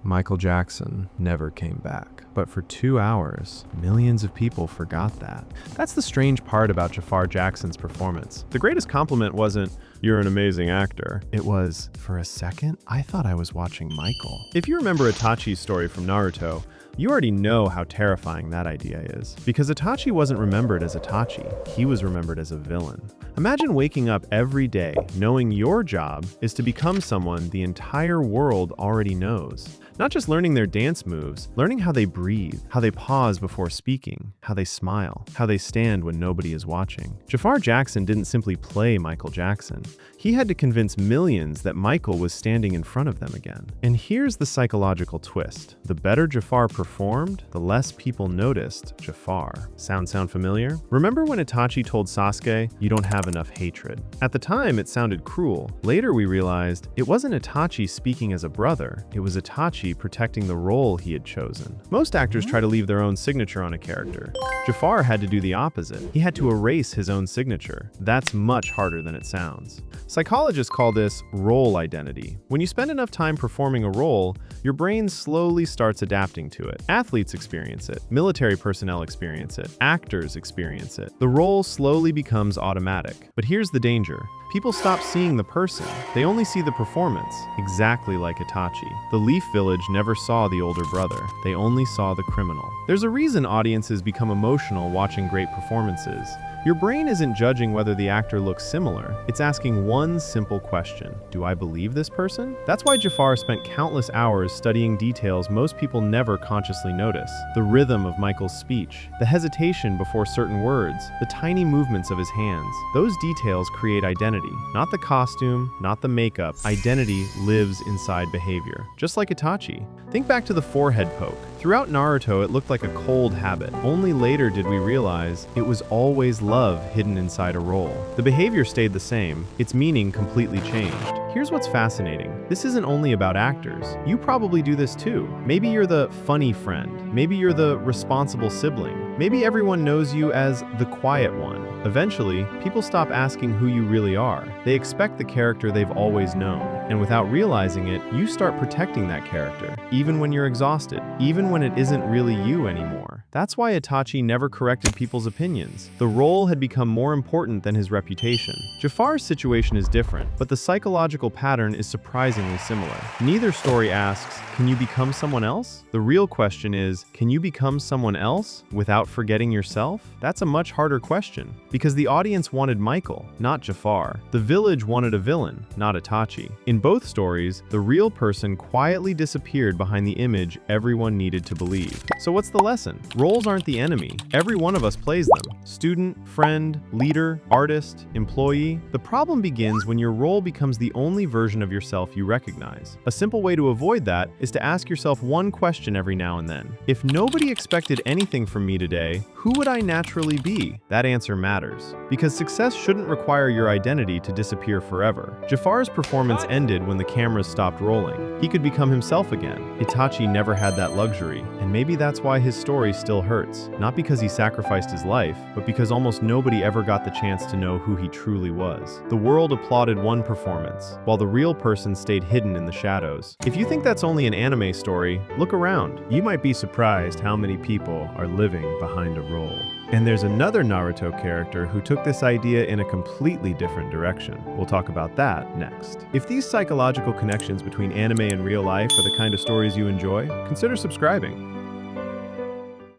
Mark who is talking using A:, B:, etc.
A: Michael Jackson never came back. But for 2 hours, millions of people forgot that. That's the strange part about Jaafar Jackson's performance. The greatest compliment wasn't, "You're an amazing actor." It was, "For a second, I thought I was watching Michael." If you remember Itachi's story from Naruto, you already know how terrifying that idea is. Because Itachi wasn't remembered as Itachi, he was remembered as a villain. Imagine waking up every day knowing your job is to become someone the entire world already knows. Not just learning their dance moves, learning how they breathe, how they pause before speaking, how they smile, how they stand when nobody is watching. Jaafar Jackson didn't simply play Michael Jackson. He had to convince millions that Michael was standing in front of them again. And here's the psychological twist. The better Jaafar performed, the less people noticed Jaafar. Sound familiar? Remember when Itachi told Sasuke, "You don't have enough hatred"? At the time, it sounded cruel. Later, we realized it wasn't Itachi speaking as a brother. It was Itachi protecting the role he had chosen. Most actors try to leave their own signature on a character. Jaafar had to do the opposite. He had to erase his own signature. That's much harder than it sounds. Psychologists call this role identity. When you spend enough time performing a role, your brain slowly starts adapting to it. Athletes experience it. Military personnel experience it. Actors experience it. The role slowly becomes automatic. But here's the danger. People stop seeing the person. They only see the performance, exactly like Itachi. The Leaf Village never saw the older brother. They only saw the criminal. There's a reason audiences become emotional watching great performances. Your brain isn't judging whether the actor looks similar. It's asking one simple question. Do I believe this person? That's why Jaafar spent countless hours studying details most people never consciously notice. The rhythm of Michael's speech, the hesitation before certain words, the tiny movements of his hands. Those details create identity. Not the costume, not the makeup. Identity lives inside behavior. Just like Itachi. Think back to the forehead poke. Throughout Naruto, it looked like a cold habit. Only later did we realize it was always love hidden inside a role. The behavior stayed the same, its meaning completely changed. Here's what's fascinating. This isn't only about actors. You probably do this too. Maybe you're the funny friend. Maybe you're the responsible sibling. Maybe everyone knows you as the quiet one. Eventually, people stop asking who you really are. They expect the character they've always known. And without realizing it, you start protecting that character, even when you're exhausted, even when it isn't really you anymore. That's why Itachi never corrected people's opinions. The role had become more important than his reputation. Jaafar's situation is different, but the psychological pattern is surprisingly similar. Neither story asks, can you become someone else? The real question is, can you become someone else without forgetting yourself? That's a much harder question, because the audience wanted Michael, not Jaafar. The village wanted a villain, not Itachi. In both stories, the real person quietly disappeared behind the image everyone needed to believe. So what's the lesson? Roles aren't the enemy. Every one of us plays them. Student, friend, leader, artist, employee. The problem begins when your role becomes the only version of yourself you recognize. A simple way to avoid that is to ask yourself one question every now and then. If nobody expected anything from me today, who would I naturally be? That answer matters. Because success shouldn't require your identity to disappear forever. Jaafar's performance ended when the cameras stopped rolling. He could become himself again. Itachi never had that luxury, and maybe that's why his story still hurts. Not because he sacrificed his life, but because almost nobody ever got the chance to know who he truly was. The world applauded one performance, while the real person stayed hidden in the shadows. If you think that's only an anime story, look around. You might be surprised how many people are living behind a role. And there's another Naruto character who took this idea in a completely different direction. We'll talk about that next. If these psychological connections between anime and real life are the kind of stories you enjoy, consider subscribing.